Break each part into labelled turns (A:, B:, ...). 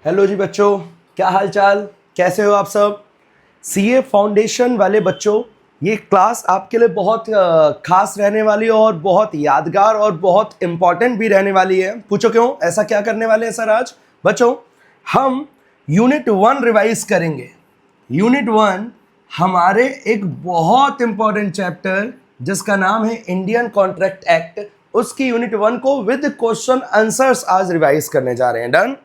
A: Hello जी बच्चों, क्या हाल चाल, कैसे हो आप सब। सीए फाउंडेशन वाले बच्चों, ये क्लास आपके लिए बहुत खास रहने वाली है और बहुत यादगार और बहुत इम्पॉर्टेंट भी रहने वाली है। पूछो क्यों, ऐसा क्या करने वाले हैं सर आज। बच्चों, हम यूनिट 1 रिवाइज करेंगे। यूनिट 1 हमारे एक बहुत इंपॉर्टेंट चैप्टर जिसका नाम है इंडियन कॉन्ट्रैक्ट एक्ट, उसकी यूनिट 1 को विद क्वेश्चन आंसर्स आज रिवाइज करने जा रहे हैं। डन।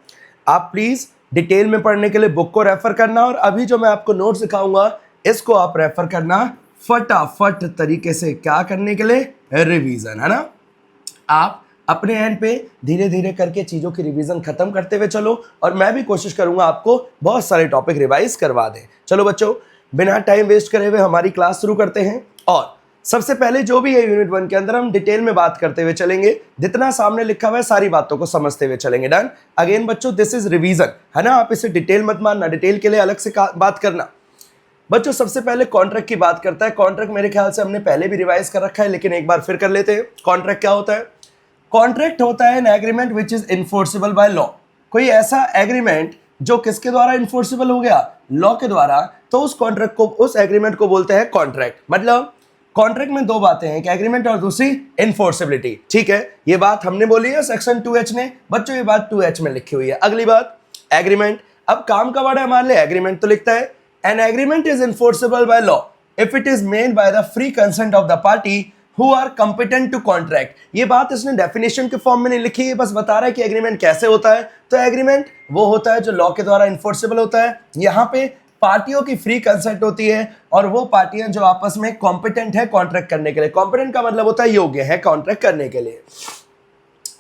A: आप प्लीज डिटेल में पढ़ने के लिए बुक को रेफर करना और अभी जो मैं आपको नोट सिखाऊंगा इसको आप रेफर करना फटाफट तरीके से। क्या करने के लिए? रिवीजन, है ना। आप अपने एंड पे धीरे धीरे करके चीजों की रिवीजन खत्म करते हुए चलो और मैं भी कोशिश करूंगा आपको बहुत सारे टॉपिक रिवाइज करवा दें। चलो बच्चों, बिना टाइम वेस्ट करे हुए हमारी क्लास शुरू करते हैं। और सबसे पहले जो भी है यूनिट 1 के अंदर हम डिटेल में बात करते हुए चलेंगे, जितना सामने लिखा हुआ है सारी बातों को समझते हुए चलेंगे। डन। अगेन बच्चों, दिस इज रिवीजन, है ना। आप इसे डिटेल मत मानना, डिटेल के लिए अलग से बात करना। बच्चों सबसे पहले कॉन्ट्रैक्ट की बात करता है। कॉन्ट्रैक्ट मेरे ख्याल से हमने पहले भी रिवाइज कर रखा है, लेकिन एक बार फिर कर लेते हैं। कॉन्ट्रैक्ट क्या होता है? कॉन्ट्रैक्ट होता है an agreement which is enforceable by law. कोई ऐसा एग्रीमेंट जो किसके द्वारा इन्फोर्सिबल हो गया? लॉ के द्वारा। तो उस कॉन्ट्रैक्ट को, उस एग्रीमेंट को बोलते हैं कॉन्ट्रैक्ट। मतलब कॉन्ट्रैक्ट में दो बातें हैं, एक एग्रीमेंट और दूसरी इन्फोर्सिबिलिटी। ठीक है, ये बात हमने बोली है सेक्शन 2H ने। बच्चों ये बात 2H में लिखी हुई है। अगली बात एग्रीमेंट। अब काम का वर्ड है हमारे लिए एग्रीमेंट, तो लिखता है an agreement is enforceable by law if it is made by the free consent of the party who are competent to contract। ये बात इसने डेफिनेशन के फॉर्म में नहीं लिखी है, बस बता रहा है कि एग्रीमेंट कैसे होता है। तो एग्रीमेंट वो होता है जो लॉ के द्वारा इन्फोर्सिबल होता है। यहाँ पे पार्टियों की फ्री कंसेंट होती है और वो पार्टियां जो आपस में कॉम्पिटेंट है कॉन्ट्रैक्ट करने के लिए। कॉम्पिटेंट का मतलब होता है योग्य है कॉन्ट्रैक्ट करने के लिए।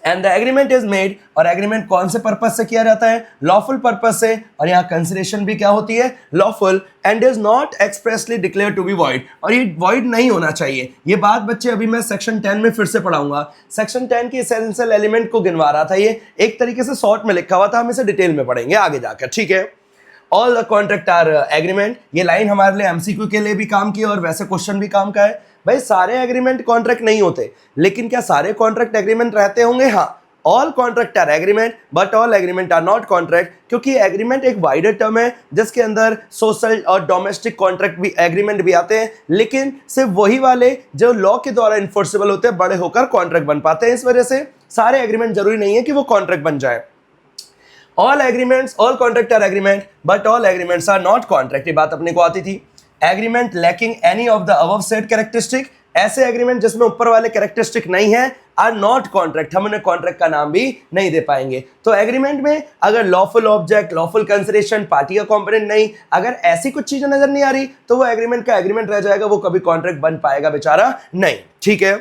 A: And the agreement is made, और एग्रीमेंट कौन से पर्पज से किया जाता है? लॉफुल पर्पज से। और यहाँ कंसिडरेशन भी क्या होती है? Lawful. And is not expressly declare to be void, और ये वॉइड नहीं होना चाहिए। ये बात बच्चे अभी मैं सेक्शन 10 में फिर से पढ़ाऊंगा। सेक्शन 10 की एसेंशियल एलिमेंट को गिनवा रहा था, ये एक तरीके से शॉर्ट में लिखा हुआ था, हम इसे डिटेल में पढ़ेंगे आगे जाकर। ठीक है, all the contract are agreement. ये लाइन हमारे लिए एमसीक्यू के लिए भी काम की और वैसे क्वेश्चन भी काम का है। भाई सारे एग्रीमेंट कॉन्ट्रैक्ट नहीं होते, लेकिन क्या सारे कॉन्ट्रैक्ट एग्रीमेंट रहते होंगे? हाँ, all contract are agreement but all agreement are not contract, क्योंकि एग्रीमेंट एक वाइडर टर्म है जिसके अंदर सोशल और डोमेस्टिक कॉन्ट्रैक्ट भी, एग्रीमेंट भी आते हैं, लेकिन सिर्फ वही वाले जो लॉ के द्वारा इन्फोर्सिबल होते हैं बड़े होकर कॉन्ट्रैक्ट बन पाते हैं। इस वजह से सारे एग्रीमेंट जरूरी नहीं है कि वो कॉन्ट्रैक्ट बन जाए। All agreements, all contract are agreement but all agreements are not contract, ये बात अपने को आती थी। Agreement lacking any of the above said characteristic, ऐसे एग्रीमेंट जिसमें ऊपर वाले कैरेक्टरिस्टिक नहीं है, आर नॉट कॉन्ट्रैक्ट, हम उन्हें कॉन्ट्रैक्ट का नाम भी नहीं दे पाएंगे। तो एग्रीमेंट में अगर lawful object, lawful consideration, party का कॉम्पोनेंट नहीं, अगर ऐसी कुछ चीजें नजर नहीं आ रही तो वो एग्रीमेंट का एग्रीमेंट रह जाएगा, वो कभी कॉन्ट्रैक्ट बन पाएगा बेचारा नहीं। ठीक है,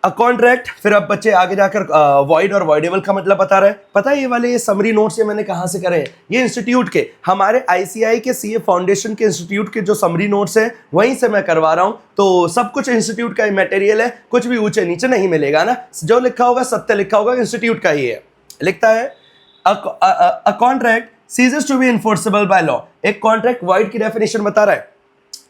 A: अ कॉन्ट्रैक्ट। फिर अब बच्चे आगे जाकर वॉइड और वॉइडेबल का मतलब बता रहे हैं। पता है ये वाले ये समरी नोट्स ये मैंने कहाँ से करे हैं? ये इंस्टीट्यूट के, हमारे आईसीआई के सीए फाउंडेशन के इंस्टीट्यूट के जो समरी नोट्स हैं वहीं से मैं करवा रहा हूँ। तो सब कुछ इंस्टीट्यूट का ही मटेरियल है, कुछ भी ऊंचे नीचे नहीं मिलेगा ना। जो लिखा होगा, सत्य लिखा होगा, इंस्टीट्यूट का ही है। लिखता है a contract ceases to be enforceable by law. एक कॉन्ट्रैक्ट वॉइड की डेफिनेशन बता रहा है।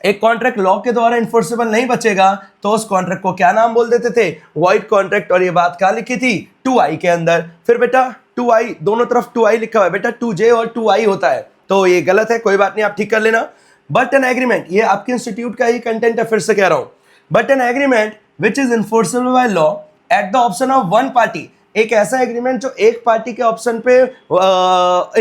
A: एक कॉन्ट्रैक्ट लॉ के द्वारा इन्फोर्सिबल नहीं बचेगा तो उस कॉन्ट्रैक्ट को क्या नाम बोल देते थे? Void contract. और ये बात कहाँ लिखी थी? 2I के अंदर। फिर बेटा 2I, दोनों तरफ 2I लिखा हुआ है बेटा, 2J और 2I होता है, तो ये गलत है, कोई बात नहीं, आप ठीक कर लेना। बट एन एग्रीमेंट, ये आपके इंस्टीट्यूट का ही कंटेंट है, फिर से कह रहा हूं। But an agreement which is enforceable by law at the option of one party, एक ऐसा एग्रीमेंट जो एक पार्टी के ऑप्शन पे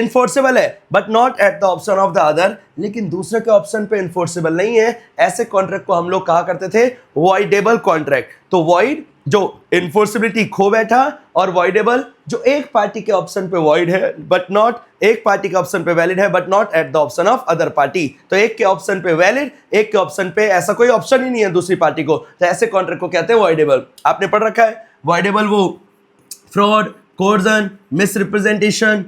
A: इन्फोर्सेबल है but not at the option of the other, लेकिन दूसरे के ऑप्शन पे इन्फोर्सेबल नहीं है, ऐसे कॉन्ट्रैक्ट को हम लोग कहा करते थे वॉइडेबल कॉन्ट्रैक्ट। तो वॉइड जो इन्फोर्सिबिलिटी खो बैठा, और वॉइडेबल जो एक पार्टी के ऑप्शन पे वॉइड है बट नॉट, एक पार्टी के ऑप्शन पे वैलिड है but not at the option of other party. तो एक के ऑप्शन पे वैलिड, एक के ऑप्शन पे ऐसा कोई ऑप्शन ही नहीं है दूसरी पार्टी को, तो ऐसे कॉन्ट्रैक्ट को कहते हैं वॉइडेबल। आपने पढ़ रखा है वॉइडेबल, वो fraud, coercion, misrepresentation,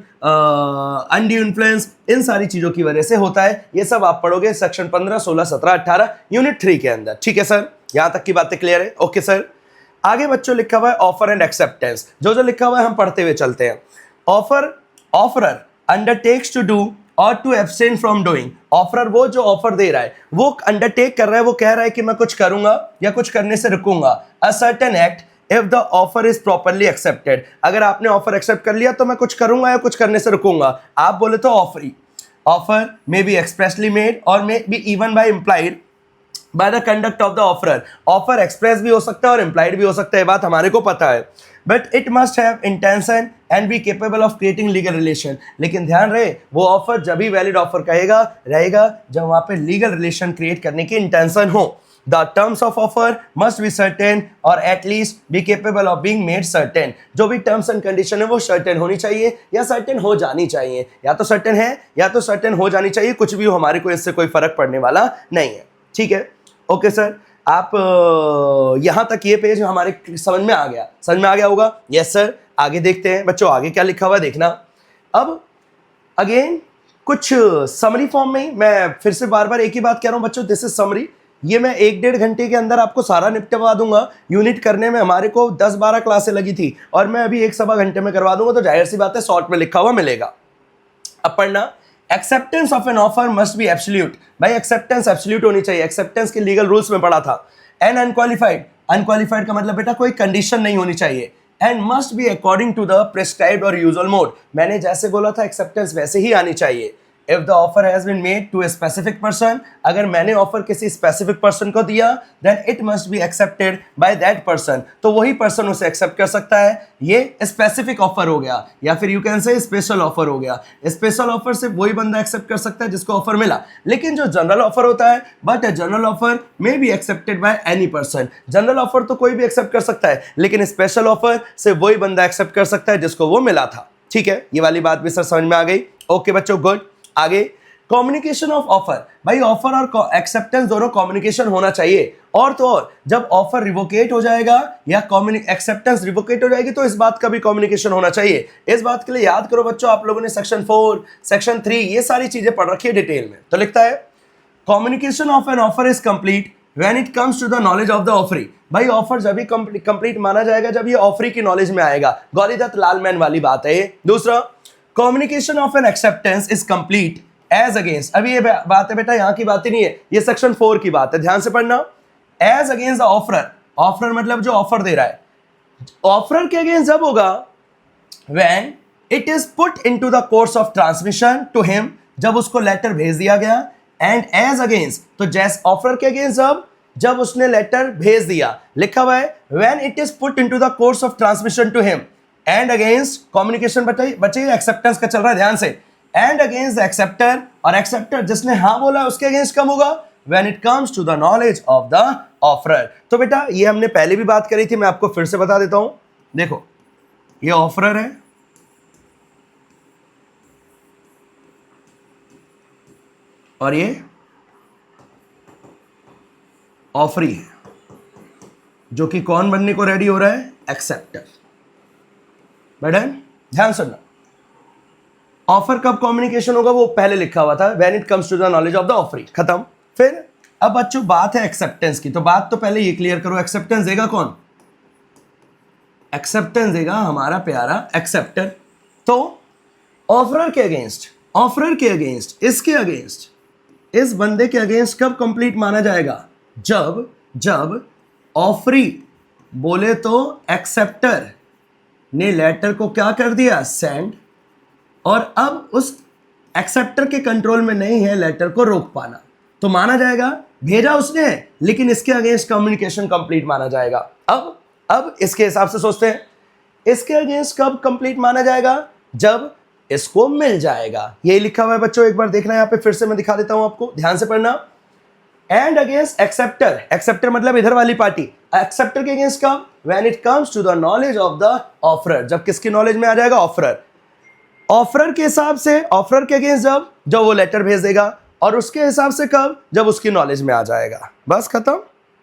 A: undue influence, इन सारी चीजों की वजह से होता है। ये सब आप पढ़ोगे सेक्शन 15, 16, 17, 18 यूनिट 3 के अंदर। ठीक है सर, यहां तक की बातें क्लियर है? Okay sir. आगे बच्चों लिखा हुआ है ऑफर एंड एक्सेप्टेंस। जो जो लिखा हुआ है हम पढ़ते हुए चलते हैं। Offer, offeror undertakes to do or to abstain from doing. Offeror वो जो ऑफर दे रहा है, वो अंडरटेक कर रहा है, वो कह रहा है कि मैं कुछ करूंगा या कुछ करने से रुकूंगा। A certain act, if the offer is properly accepted. अगर आपने ऑफर एक्सेप्ट कर लिया तो मैं कुछ करूंगा या कुछ करने से रुकूंगा। आप बोले तो offer may be expressly made or may be even by implied by the conduct of the offeror. Offer express भी हो सकता है और इम्प्लाइड भी हो सकता है, बात हमारे को पता है, but it must have intention and B capable of creating legal relation. लेकिन ध्यान रहे वो ऑफर जब भी वैलिड ऑफर कहेगा रहेगा जब वहां पे लीगल रिलेशन क्रिएट करने की इंटेंशन हो। The terms of offer must be certain or at least be capable of being made certain. जो भी टर्म्स एंड कंडीशन है वो सर्टेन होनी चाहिए या सर्टेन हो जानी चाहिए, या तो सर्टेन है या तो सर्टेन हो जानी चाहिए, कुछ भी हो हमारे को इससे कोई फर्क पड़ने वाला नहीं है। ठीक है, ओके सर, आप यहां तक ये पेज हमारे समझ में आ गया, समझ में आ गया होगा? Yes sir. आगे देखते हैं बच्चों, आगे क्या लिखा हुआ देखना। अब अगेन कुछ समरी फॉर्म में ही मैं फिर से बार बार एक ही बात कह रहा हूं बच्चों, दिस इज समरी। ये मैं 1-1.5 घंटे के अंदर आपको सारा निपटवा दूंगा। यूनिट करने में हमारे को 10-12 क्लासें लगी थी और मैं अभी 1-1.25 घंटे में करवा दूंगा, तो जाहिर सी बात है शॉर्ट में लिखा हुआ मिलेगा। अब पढ़ना, acceptance of an offer must B absolute. भाई एक्सेप्टेंस एब्सोल्यूट होनी चाहिए, एक्सेप्टेंस के लीगल रूल्स में पढ़ा था। एंड अनक्वालिफाइड, अनक्वालिफाइड का मतलब बेटा कोई कंडीशन नहीं होनी चाहिए। And must be according to the prescribed और यूजुअल मोड। मैंने जैसे बोला था एक्सेप्टेंस वैसे ही आनी चाहिए। If the offer has been made to a specific person, अगर मैंने ऑफर किसी स्पेसिफिक पर्सन को दिया then it must be accepted by that person, तो वही पर्सन उसे एक्सेप्ट कर सकता है। ये स्पेसिफिक ऑफर हो गया या फिर you can say special offer हो गया। स्पेशल ऑफर सिर्फ वही बंदा एक्सेप्ट कर सकता है जिसको ऑफर मिला, लेकिन जो जनरल ऑफर होता है, but general offer may B accepted by any person. General offer तो कोई भी एक्सेप्ट कर सकता है, लेकिन स्पेशल ऑफर सिर्फ वही बंदा एक्सेप्ट कर सकता है जिसको वो मिला था। ठीक है, ये वाली बात भी सर समझ में आ गई? ओके बच्चों, गुड। आगे कम्युनिकेशन ऑफ ऑफर। भाई ऑफर और एक्सेप्टेंस दोनों कम्युनिकेशन होना चाहिए। और तो और जब ऑफर रिवोकेट हो जाएगा या एक्सेप्टेंस रिवोकेट हो जाएगी तो इस बात का भी कम्युनिकेशन होना चाहिए। इस बात के लिए याद करो बच्चों, आप लोगों ने सेक्शन 4, सेक्शन 3 ये सारी चीजें पढ़ रखी है डिटेल में। तो लिखता है communication of an offer is complete when it comes to the knowledge of the offeree. भाई ऑफर जब भी कंप्लीट माना जाएगा जब ये ऑफरी की नॉलेज में आएगा। गौरीदत्त लालमैन वाली बात है ये। दूसरा, communication of an acceptance is complete as against. अभी ये बात है बेटा, यहां की बात ही नहीं है, ये सेक्शन 4 की बात है, ध्यान से पढ़ना। As against the offerer, offerer मतलब जो ऑफर दे रहा है, ऑफरर के अगेंस्ट जब होगा when it is put into the course of transmission to him, जब उसको लेटर भेज दिया गया। एंड एज अगेंस्ट, तो जैसे ऑफरर के अगेंस्ट जब उसने लेटर भेज दिया, लिखा हुआ है when it is put into the course of transmission to him. And against communication बच्चे एक्सेप्टेंस का चल रहा है, ध्यान से। एंड अगेंस्ट द एक्सेप्टर, और एक्सेप्टर जिसने हाँ बोला उसके अगेंस्ट कब होगा? When it comes to the knowledge of the offerer. तो बेटा ये हमने पहले भी बात करी थी, मैं आपको फिर से बता देता हूं। देखो ये ऑफरर है और ये ऑफरी है, जो कि कौन बनने को रेडी हो रहा है? एक्सेप्टर। बेटा ध्यान सुनना, ऑफर कब कम्युनिकेशन होगा वो पहले लिखा हुआ था, when it comes to the knowledge of the offeree, खत्म। फिर अब बच्चों बात है एक्सेप्टेंस की, तो बात तो पहले ये क्लियर करो, एक्सेप्टेंस देगा कौन? एक्सेप्टेंस देगा हमारा प्यारा एक्सेप्टर। तो ऑफरर के अगेंस्ट, ऑफरर के अगेंस्ट, इसके अगेंस्ट, इस बंदे के अगेंस्ट कब कंप्लीट माना जाएगा? जब ऑफरी बोले तो एक्सेप्टर ने लेटर को क्या कर दिया? सेंड, और अब उस एक्सेप्टर के कंट्रोल में नहीं है लेटर को रोक पाना, तो माना जाएगा भेजा उसने, लेकिन इसके अगेंस्ट कम्युनिकेशन कंप्लीट माना जाएगा। अब इसके हिसाब से सोचते हैं, इसके अगेंस्ट कब कंप्लीट माना जाएगा? जब इसको मिल जाएगा। ये लिखा हुआ है बच्चों, एक बार देखना यहाँ पे, फिर से मैं दिखा देता हूं आपको, ध्यान से पढ़ना। एंड अगेंस्ट एक्सेप्टर, एक्सेप्टर मतलब इधर वाली पार्टी, एक्सेप्टर के अगेंस्ट कब? When it comes to the knowledge of the offerer, जब किसकी नॉलेज में आ जाएगा? ऑफरर। ऑफरर के हिसाब से, ऑफरर के अगेंस्ट जब वो लेटर भेज देगा, और उसके हिसाब से कब? जब उसकी नॉलेज में आ जाएगा। बस खत्म।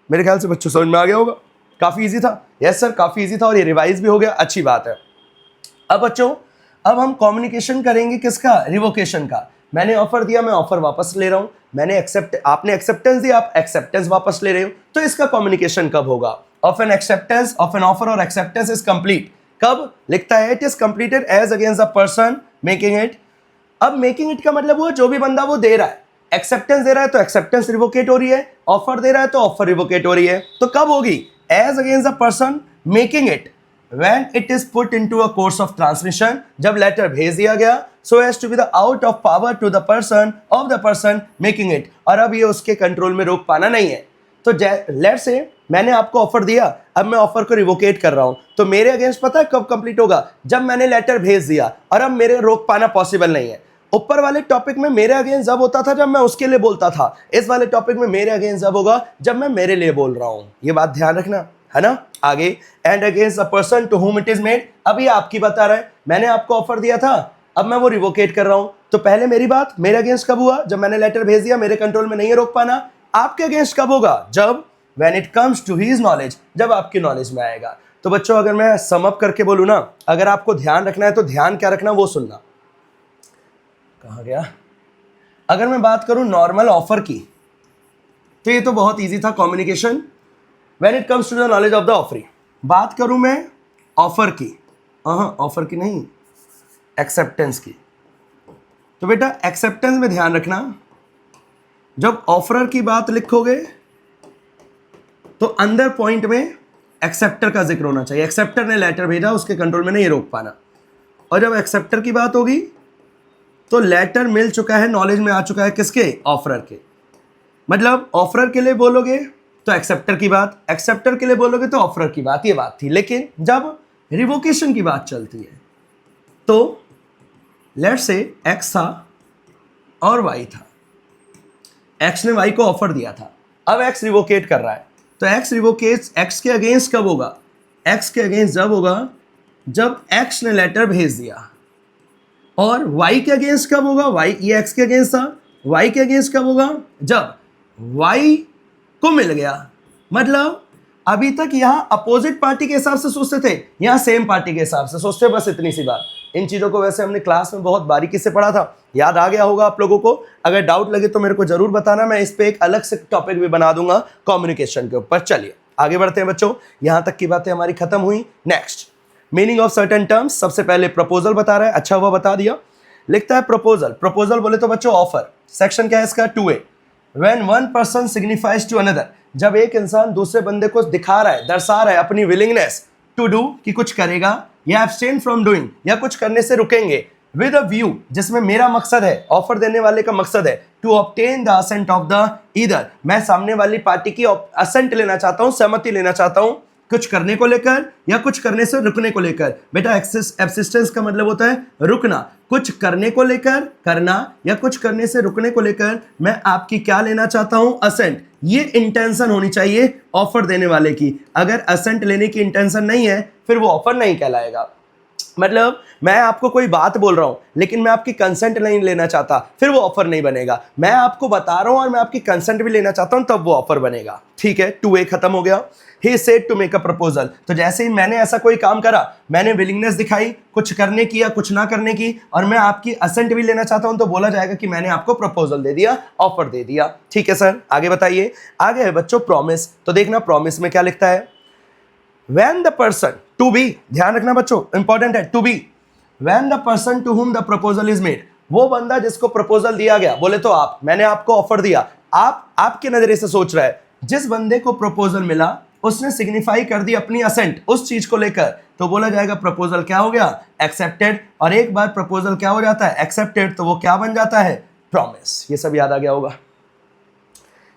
A: मेरे ख्याल से बच्चों समझ में आ गया होगा, काफी इजी था। यस सर, काफी इजी था और ये रिवाइज भी हो गया, अच्छी बात है। अब बच्चों अब हम कम्युनिकेशन करेंगे किसका? रिवोकेशन का। मैंने ऑफर दिया, मैं ऑफर वापस ले रहा हूं, मैंने आपने एक्सेप्टेंस दिया, आप एक्सेप्टेंस वापस ले रहे हो, तो इसका कम्युनिकेशन कब होगा? Of an acceptance, of an offer और एक्सेप्टेंस इज कंप्लीट कब? लिखता है it is completed as against the person making it. अब मेकिंग इट का मतलब वो जो भी बंदा वो दे रहा है, एक्सेप्टेंस दे रहा है तो एक्सेप्टेंस रिवोकेट हो रही है, ऑफर दे रहा है तो ऑफर रिवोकेट हो रही है, तो कब होगी? As against the person making it when it is put into a course of transmission, जब लेटर भेज दिया गया so as to be the out of power to the person making it, और अब ये उसके कंट्रोल में रोक पाना नहीं है। तो लेट से मैंने आपको ऑफर दिया, अब मैं ऑफर को रिवोकेट कर रहा हूं, तो मेरे अगेंस्ट पता है कब कंप्लीट होगा? जब मैंने लेटर भेज दिया और अब मेरे रोक पाना पॉसिबल नहीं है। ऊपर वाले टॉपिक में मेरे अगेंस्ट जब होता था जब मैं उसके लिए बोलता था, इस वाले टॉपिक में मेरे अगेंस्ट जब होगा जब मैं मेरे लिए बोल रहा हूं। ये बात ध्यान रखना है ना। आगे, and against the person to whom it is made, अब ये आपकी बता रहा है, मैंने आपको ऑफर दिया था, अब मैं वो रिवोकेट कर रहा हूं। तो पहले मेरी बात मेरे अगेंस्ट कब हुआ? जब मैंने लेटर भेज दिया, मेरे कंट्रोल में नहीं है रोक पाना। आपके अगेंस्ट कब होगा? जब when it comes to his knowledge, जब आपकी नॉलेज में आएगा। तो बच्चों अगर मैं सम अप करके बोलूं ना, अगर आपको ध्यान रखना है तो ध्यान क्या रखना वो सुनना। कहां गया? अगर मैं बात करूं नॉर्मल ऑफर की, तो ये तो बहुत इजी था, communication when it comes to the knowledge of the offering. बात करूं मैं ऑफर की, ऑफर की नहीं, एक्सेप्टेंस की। तो बेटा एक्सेप्टेंस में ध्यान रखना, जब ऑफरर की बात लिखोगे तो अंदर पॉइंट में एक्सेप्टर का जिक्र होना चाहिए। एक्सेप्टर ने लेटर भेजा, उसके कंट्रोल में नहीं रोक पाना। और जब एक्सेप्टर की बात होगी तो लेटर मिल चुका है, नॉलेज में आ चुका है किसके? ऑफरर के। मतलब ऑफरर के लिए बोलोगे तो एक्सेप्टर की बात, एक्सेप्टर के लिए बोलोगे तो ऑफरर की बात, ये बात थी। लेकिन जब रिवोकेशन की बात चलती है तो लेट्स से एक्स था और वाई था, एक्स ने वाई को ऑफर दिया था, अब एक्स रिवोकेट कर रहा है, तो एक्स रिवोकेट एक्स के अगेंस्ट कब होगा? एक्स के अगेंस्ट जब होगा जब एक्स ने लेटर भेज दिया। और वाई के अगेंस्ट कब होगा? वाई, ये एक्स के अगेंस्ट था, वाई के अगेंस्ट कब होगा? जब वाई को मिल गया। मतलब अभी तक यहाँ अपोजिट पार्टी के हिसाब से सोचते थे, यहाँ सेम पार्टी के हिसाब से सोचते। बस इतनी सी बात। इन चीज़ों को वैसे हमने क्लास में बहुत बारीकी से पढ़ा था, याद आ गया होगा आप लोगों को। अगर डाउट लगे तो मेरे को जरूर बताना, मैं इस पे एक अलग से टॉपिक भी बना दूंगा कम्युनिकेशन के ऊपर। चलिए आगे बढ़ते हैं बच्चों, यहाँ तक की बातें हमारी खत्म हुई। Next, meaning of certain terms. सबसे पहले प्रपोजल बता रहा है, अच्छा हुआ बता दिया। लिखता है प्रपोजल, प्रपोजल बोले तो बच्चों ऑफर। सेक्शन क्या है इसका? 2A, when one person signifies to another, जब एक इंसान दूसरे बंदे को दिखा रहा है, दर्शा रहा है अपनी विलिंगनेस टू डू, कि कुछ करेगा, या एब्सटेन फ्रॉम डूइंग, या कुछ करने से रुकेंगे, विद अ व्यू, जिसमें मेरा मकसद है, ऑफर देने वाले का मकसद है, to obtain the assent of the either, मैं सामने वाली पार्टी की असेंट लेना चाहता हूं, सहमति लेना चाहता हूं, कुछ करने को लेकर या कुछ करने से रुकने को लेकर। बेटा एब्सिस्टेंस का मतलब होता है रुकना, कुछ करने को लेकर करना या कुछ करने से रुकने को लेकर मैं आपकी क्या लेना चाहता हूं? असेंट। ये इंटेंशन होनी चाहिए ऑफर देने वाले की। अगर असेंट लेने की इंटेंशन नहीं है फिर वो ऑफर नहीं कहलाएगा। मतलब मैं आपको कोई बात बोल रहा हूं लेकिन मैं आपकी कंसेंट नहीं लेना चाहता, फिर वो ऑफर नहीं बनेगा। मैं आपको बता रहा हूं और मैं आपकी कंसेंट भी लेना चाहता हूं, तब वो ऑफर बनेगा। ठीक है, 2A खत्म हो गया। He said to make a proposal, तो जैसे ही मैंने ऐसा कोई काम करा, मैंने विलिंगनेस दिखाई कुछ करने की या कुछ ना करने की, और मैं आपकी असेंट भी लेना चाहता हूं, तो बोला जाएगा कि मैंने आपको प्रपोजल दे दिया, ऑफर दे दिया। ठीक है सर, आगे बताइए। आगे है बच्चों प्रॉमिस। तो देखना प्रॉमिस में क्या लिखता है? When the person, to be, ध्यान रखना बच्चों, इंपॉर्टेंट है, to be, when the person to whom the proposal is made, वो बंदा जिसको प्रपोजल दिया गया, बोले तो आप, मैंने आपको ऑफर दिया, आप आपके नजरिए से सोच रहा है, जिस बंदे को प्रपोजल मिला उसने सिग्निफाई कर दी अपनी असेंट उस चीज को लेकर, तो बोला जाएगा प्रपोजल क्या हो गया? एक्सेप्टेड। और एक बार प्रपोजल क्या हो जाता है? एक्सेप्टेड, तो वो क्या बन जाता है? प्रॉमिस। ये सब याद आ गया होगा।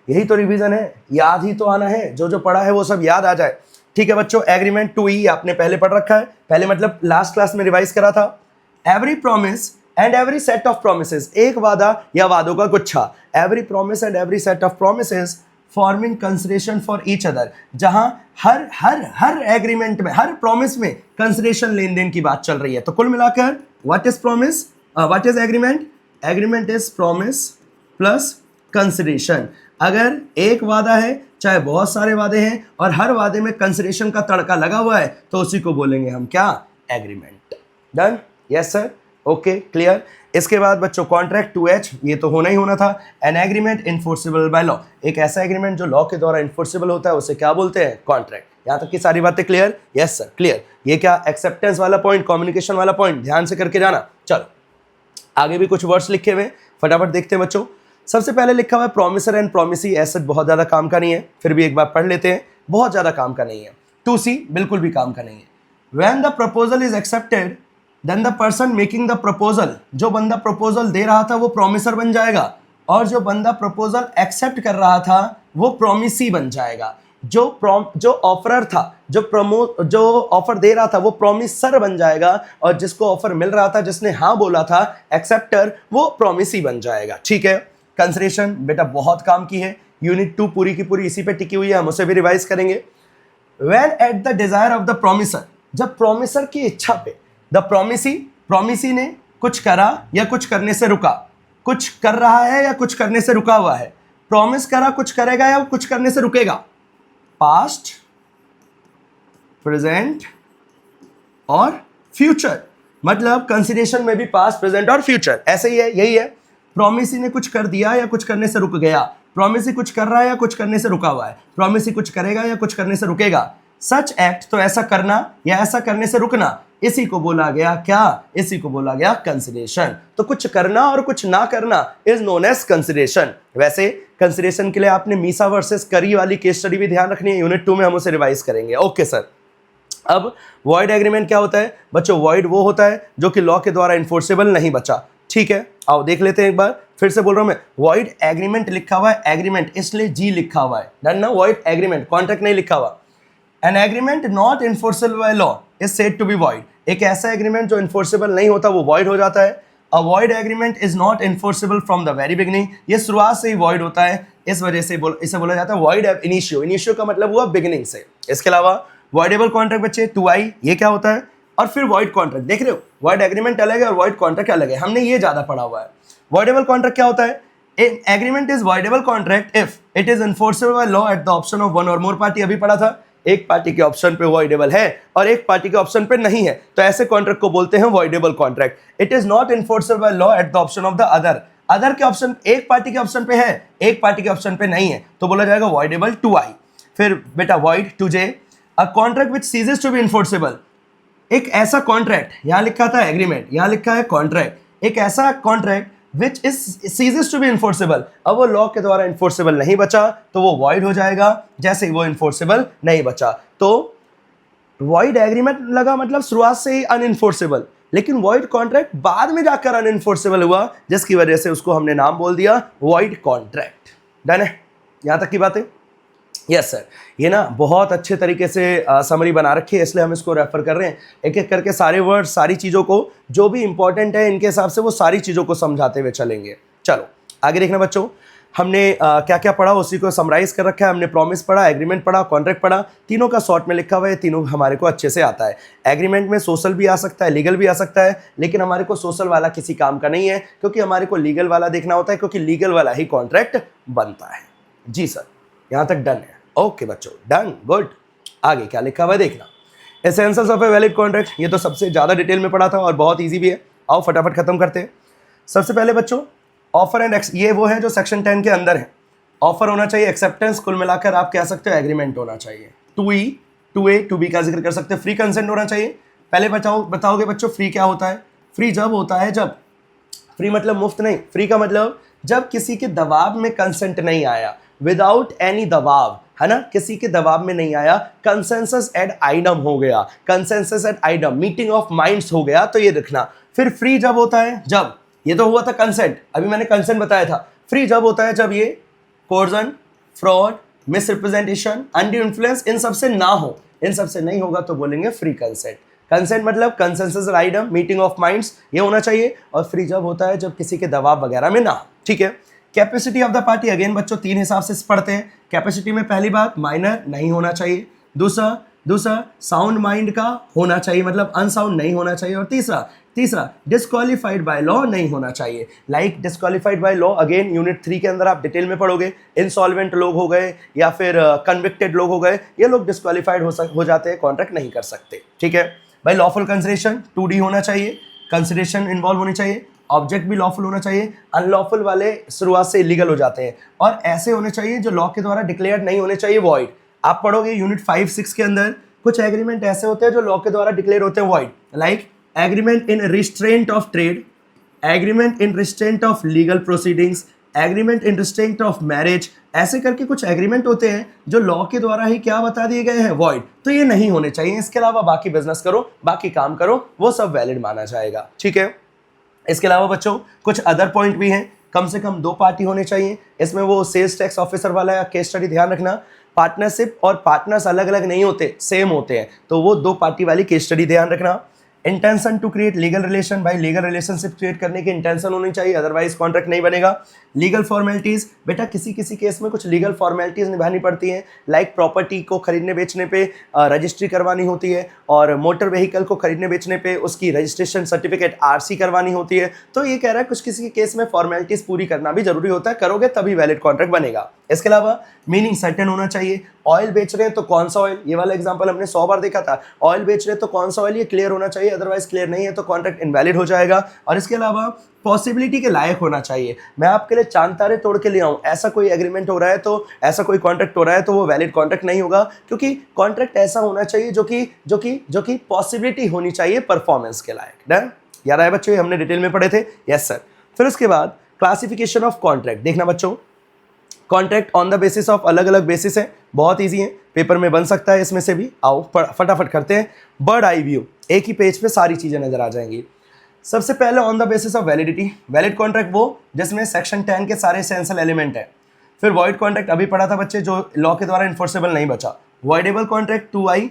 A: यही तो रिवीजन है, याद ही तो आना है, जो जो पढ़ा है वो सब याद आ जाए। ठीक है बच्चों, एग्रीमेंट 2E आपने पहले पढ़ रखा है, पहले मतलब लास्ट क्लास में रिवाइज करा था। Every promise and every set of promises, एक वादा या वादों का गुच्छा। Every promise and every set of promises forming consideration for each other, जहां हर हर हर एग्रीमेंट में, हर प्रॉमिस में कंसिडरेशन, लेन देन की बात चल रही है। तो कुल मिलाकर what is promise, what is agreement? Agreement is promise plus consideration. अगर एक वादा है, चाहे बहुत सारे वादे हैं, और हर वादे में कंसिडरेशन का तड़का लगा हुआ है, तो उसी को बोलेंगे हम क्या? Agreement. Done? Yes sir, okay, clear. इसके बाद बच्चों कॉन्ट्रैक्ट 2H, ये तो होना ही होना था। An agreement enforceable by law, एक ऐसा एग्रीमेंट जो लॉ के द्वारा इन्फोर्सेबल होता है, उसे क्या बोलते हैं? कॉन्ट्रैक्ट। यहाँ तक की सारी बातें क्लियर? Yes sir, clear. ये क्या एक्सेप्टेंस वाला पॉइंट, कम्युनिकेशन वाला पॉइंट ध्यान से करके जाना। चलो आगे भी कुछ वर्ड्स लिखे हुए, फटाफट देखते हैं बच्चों। सबसे पहले लिखा हुआ है प्रोमिसर एंड प्रोमिसी। ऐसा बहुत ज़्यादा काम का नहीं है, फिर भी एक बार पढ़ लेते हैं, बहुत ज़्यादा काम का नहीं है। 2C बिल्कुल भी काम का नहीं है। When the proposal is accepted, then the person making the proposal, जो बंदा प्रपोजल दे रहा था वो प्रोमिसर बन जाएगा, और जो बंदा प्रपोजल एक्सेप्ट कर रहा था वो प्रोमिसी बन जाएगा। जो ऑफरर था, जो ऑफर दे रहा था वो प्रोमिसर बन जाएगा, और जिसको ऑफर मिल रहा था, जिसने हाँ बोला था, एक्सेप्टर, वो प्रोमिसी बन जाएगा। ठीक है, कंसिडरेशन बेटा बहुत काम की है, यूनिट 2 पूरी की पूरी इसी पे टिकी हुई है, हम उसे भी रिवाइज करेंगे। When at the desire of the promiser, जब प्रोमिसर की इच्छा पे द प्रोमिसी ने कुछ करा या कुछ करने से रुका, कुछ कर रहा है या कुछ करने से रुका हुआ है, प्रॉमिस करा कुछ करेगा या कुछ करने से रुकेगा, पास्ट, प्रेजेंट और फ्यूचर, मतलब कंसिडरेशन में भी पास्ट, प्रेजेंट और फ्यूचर ऐसे ही है, यही है। प्रोमिसी ने कुछ कर दिया या कुछ करने से रुक गया, प्रोमिसी कुछ कर रहा है या कुछ करने से रुका हुआ है, प्रोमिसी कुछ करेगा या कुछ करने से रुकेगा। सच एक्ट, तो ऐसा करना या ऐसा करने से रुकना, इसी को बोला गया क्या, इसी को बोला गया कंसिडरेशन। तो कुछ करना और कुछ ना करना इज नोन एज कंसिडरेशन। वैसे कंसिडरेशन के लिए आपने मीसा वर्सेस करी वाली केस स्टडी भी ध्यान रखनी है, यूनिट 2 में हम उसे रिवाइज करेंगे। Okay sir. अब वॉइड एग्रीमेंट क्या होता है बच्चों? वॉइड वो होता है जो कि लॉ के द्वारा इन्फोर्सेबल नहीं बचा। ठीक है, आओ देख लेते हैं एक बार, फिर से बोल रहा हूं मैं, वॉइड एग्रीमेंट लिखा हुआ है, एग्रीमेंट इसलिए जी लिखा हुआ है, डन ना, वॉइड एग्रीमेंट, कॉन्ट्रैक्ट नहीं लिखा हुआ। An agreement not enforceable by law is said to be void, एक ऐसा एग्रीमेंट जो इन्फोर्सेबल नहीं होता वो वॉइड हो जाता है। अ void agreement is not enforceable from the very beginning, ये शुरुआत से ही वॉइड होता है, इस वजह से इसे बोला जाता है वॉइड एब इनिशियो, इनिशियो का मतलब हुआ बिगिनिंग से। इसके अलावा वॉइडेबल कॉन्ट्रैक्ट बच्चे 2I, ये क्या होता है, और फिर वॉइड कॉन्ट्रैक्ट, देख रहे हो वॉइड एग्रीमेंट अलग है और वॉइड कॉन्ट्रैक्ट अलग है, हमने ये ज्यादा पढ़ा हुआ है। वॉइडेबल कॉन्ट्रैक्ट क्या होता है? Agreement is voidable contract if it is enforceable by law at the option of one और मोर पार्टी, अभी पढ़ा था, एक पार्टी के ऑप्शन पे वॉइडेबल है और एक पार्टी के ऑप्शन पे नहीं है, तो ऐसे कॉन्ट्रैक्ट को बोलते हैं voidable contract. It is not enforceable by law at the option of the other, other के ऑप्शन, एक पार्टी के ऑप्शन पे है, एक पार्टी के ऑप्शन पे नहीं है, तो बोला जाएगा वॉइडेबल 2I। फिर बेटा void 2J, a contract which ceases to be enforceable, एक ऐसा कॉन्ट्रैक्ट, यहां लिखा था एग्रीमेंट, यहां लिखा है कॉन्ट्रैक्ट, एक ऐसा contract which is ceases to be enforceable, अब वो लॉ के द्वारा इन्फोर्सेबल नहीं बचा तो वो वॉइड हो जाएगा, जैसे ही वो इन्फोर्सेबल नहीं बचा। तो वॉइड एग्रीमेंट लगा मतलब शुरुआत से ही अनइन्फोर्सेबल, लेकिन वॉइड कॉन्ट्रैक्ट बाद में जाकर अनइन्फोर्सेबल हुआ, जिसकी वजह से उसको हमने नाम बोल दिया वॉइड कॉन्ट्रैक्ट। डन है, यहां तक की बात है? यस सर, ये ना बहुत अच्छे तरीके से समरी बना रखी है, इसलिए हम इसको रेफर कर रहे हैं, एक एक करके सारे वर्ड, सारी चीज़ों को जो भी इंपॉर्टेंट है इनके हिसाब से वो सारी चीज़ों को समझाते हुए चलेंगे। चलो आगे देखना बच्चों, हमने क्या क्या पढ़ा उसी को समराइज कर रखा है। हमने प्रॉमिस पढ़ा, एग्रीमेंट पढ़ा, कॉन्ट्रैक्ट पढ़ा, तीनों का शॉर्ट में लिखा हुआ है, तीनों हमारे को अच्छे से आता है। एग्रीमेंट में सोशल भी आ सकता है, लीगल भी आ सकता है, लेकिन हमारे को सोशल वाला किसी काम का नहीं है, क्योंकि हमारे को लीगल वाला देखना होता है, क्योंकि लीगल वाला ही कॉन्ट्रैक्ट बनता है। जी सर, यहाँ तक डन है? ओके बच्चों, डन, गुड। आगे क्या लिखा हुआ है देखना, essentials of a valid contract, ये तो सबसे ज़्यादा डिटेल में पढ़ा था और बहुत ईजी भी है, आओ फटाफट खत्म करते हैं। सबसे पहले बच्चों ऑफर एंड ये वो है जो सेक्शन 10 के अंदर है। ऑफर होना चाहिए, एक्सेप्टेंस, कुल मिलाकर आप कह सकते हो एग्रीमेंट होना चाहिए, 2E 2A 2B का जिक्र कर सकते हो, फ्री कंसेंट होना चाहिए। पहले बताओगे बच्चों फ्री क्या होता है? फ्री जब होता है जब, फ्री मतलब मुफ्त नहीं, फ्री का मतलब जब किसी के दबाव में कंसेंट नहीं आया, विदाउट एनी दबाव, है ना, किसी के दबाव में नहीं आया, कंसेंसस एट आइडम हो गया, consensus ad idem, meeting of minds हो गया, तो ये देखना। फिर फ्री जब होता है जब, ये तो हुआ था कंसेंट, अभी मैंने कंसेंट बताया था। फ्री जब होता है जब ये coercion, fraud, misrepresentation, undue influence इन सबसे ना हो, इन सबसे नहीं होगा तो बोलेंगे फ्री कंसेंट। कंसेंट मतलब consensus idem, meeting of minds, ये होना चाहिए। और फ्री जब होता है जब किसी के दबाव वगैरह में ना हो। ठीक है, capacity of the party, again बच्चों 3 हिसाब से पढ़ते हैं। कैपेसिटी में पहली बात माइनर नहीं होना चाहिए, दूसरा साउंड माइंड का होना चाहिए, मतलब अनसाउंड नहीं होना चाहिए, और तीसरा डिस्क्वालीफाइड बाय लॉ नहीं होना चाहिए। Like disqualified by law again unit 3 के अंदर आप डिटेल में पढ़ोगे, इंसॉल्वेंट लोग हो गए या फिर कन्विक्टेड लोग हो गए, ये लोग डिस्क्वालीफाइड हो जाते हैं, कॉन्ट्रैक्ट नहीं कर सकते। ठीक है भाई, लॉफुल कंसिडरेशन 2D होना चाहिए, कंसिडरेशन इन्वॉल्व होनी चाहिए, ऑब्जेक्ट भी लॉफुल होना चाहिए, अनलॉफुल वाले शुरुआत से इलीगल हो जाते हैं, और ऐसे होने चाहिए जो लॉ के द्वारा डिक्लेयर्ड नहीं होने चाहिए, वॉइड। आप पढ़ोगे यूनिट 5-6 के अंदर कुछ एग्रीमेंट ऐसे होते हैं जो लॉ के द्वारा डिक्लेयर होते हैं void, like agreement in restraint of trade, agreement in restraint of legal proceedings, agreement in respect of marriage, ऐसे करके कुछ एग्रीमेंट होते हैं जो लॉ के द्वारा ही क्या बता दिए गए हैं, वॉइड, तो ये नहीं होने चाहिए। इसके अलावा बाकी बिजनेस करो, बाकी काम करो, वो सब वैलिड माना जाएगा। ठीक है, इसके अलावा बच्चों कुछ अदर पॉइंट भी हैं। कम से कम 2 पार्टी होने चाहिए। इसमें वो सेल्स टैक्स ऑफिसर वाला या केस स्टडी ध्यान रखना, पार्टनरशिप और पार्टनर्स अलग अलग नहीं होते, सेम होते हैं, तो वो 2 पार्टी वाली केस स्टडी ध्यान रखना। Intention to create legal relation, भाई लीगल रिलेशनशिप क्रिएट करने की इंटेंशन होनी चाहिए, अदरवाइज कॉन्ट्रैक्ट नहीं बनेगा। लीगल फॉर्मेलिटीज, बेटा किसी किसी केस में कुछ लीगल फॉर्मेलिटीज निभानी पड़ती हैं, लाइक प्रॉपर्टी को खरीदने बेचने पे रजिस्ट्री करवानी होती है, और मोटर व्हीकल को खरीदने बेचने पे उसकी रजिस्ट्रेशन सर्टिफिकेट आरसी करवानी होती है। तो ये कह रहा है कुछ किसी के केस में फॉर्मेलिटीज पूरी करना भी जरूरी होता है, करोगे तभी वैलिड कॉन्ट्रैक्ट बनेगा। इसके अलावा मीनिंग सर्टेन होना चाहिए। ऑयल बेच रहे हैं तो कौन सा ऑयल, ये वाला एग्जांपल हमने 100 बार देखा था। ऑयल बेच रहे हैं तो कौन सा ऑयल, ये क्लियर होना चाहिए, अदरवाइज क्लियर नहीं है तो कॉन्ट्रैक्ट इनवैलिड हो जाएगा। और इसके अलावा पॉसिबिलिटी के लायक होना चाहिए। मैं आपके लिए चांद तारे तोड़ के ले आऊं, ऐसा कोई एग्रीमेंट हो रहा है तो, ऐसा कोई कॉन्ट्रैक्ट हो रहा है तो वो वैलिड कॉन्ट्रैक्ट नहीं होगा, क्योंकि कॉन्ट्रैक्ट ऐसा होना चाहिए जो कि पॉसिबिलिटी होनी चाहिए परफॉर्मेंस के लायक। डन, याद आया बच्चों, ये हमने डिटेल में पढ़े थे। Yes sir. फिर उसके बाद क्लासिफिकेशन ऑफ कॉन्ट्रैक्ट देखना बच्चों। Contract on the basis of अलग अलग बेसिस है, बहुत ईजी है, पेपर में बन सकता है इसमें से भी। आओ फटाफट करते हैं। बर्ड आई व्यू, एक ही पेज पे सारी चीजें नजर आ जाएंगी। सबसे पहले on the basis of validity, valid contract वो जिसमें सेक्शन 10 के सारे एसेंशियल एलिमेंट है। फिर वॉइड कॉन्ट्रैक्ट अभी पढ़ा था बच्चे, जो लॉ के द्वारा इन्फोर्सेबल नहीं बचा। वॉइडेबल कॉन्ट्रैक्ट 2I,